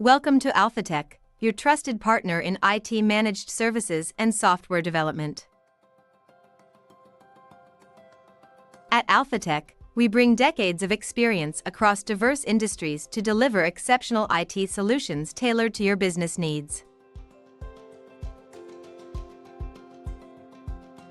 Welcome to Alfatek, your trusted partner in IT managed services and software development. At Alfatek, we bring decades of experience across diverse industries to deliver exceptional IT solutions tailored to your business needs.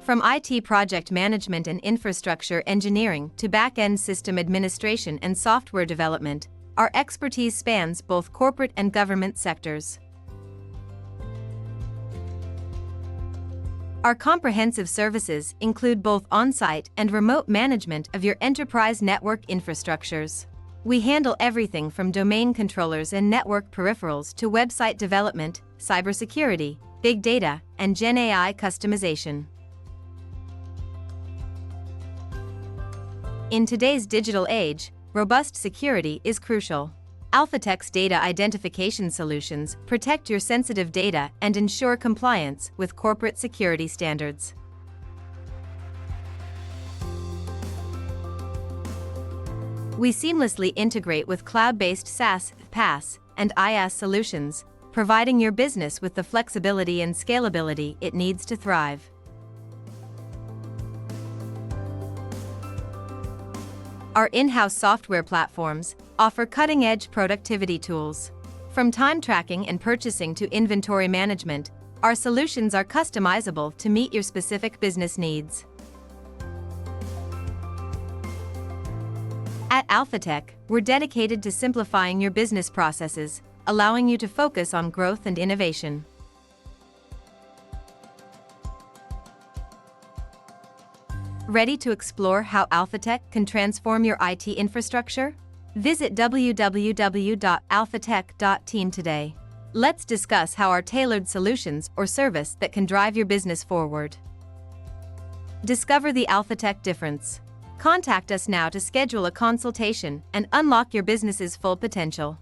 From IT project management and infrastructure engineering to back-end system administration and software development, our expertise spans both corporate and government sectors. Our comprehensive services include both on-site and remote management of your enterprise network infrastructures. We handle everything from domain controllers and network peripherals to website development, cybersecurity, big data, and Gen AI customization. In today's digital age, robust security is crucial. Alfatek's data identification solutions protect your sensitive data and ensure compliance with corporate security standards. We seamlessly integrate with cloud-based SaaS, PaaS, and IaaS solutions, providing your business with the flexibility and scalability it needs to thrive. Our in-house software platforms offer cutting-edge productivity tools. From time tracking and purchasing to inventory management, our solutions are customizable to meet your specific business needs. At Alfatek, we're dedicated to simplifying your business processes, allowing you to focus on growth and innovation. Ready to explore how Alfatek can transform your IT infrastructure? Visit www.alfatek.team today. Let's discuss how our tailored solutions or service that can drive your business forward. Discover the Alfatek difference. Contact us now to schedule a consultation and unlock your business's full potential.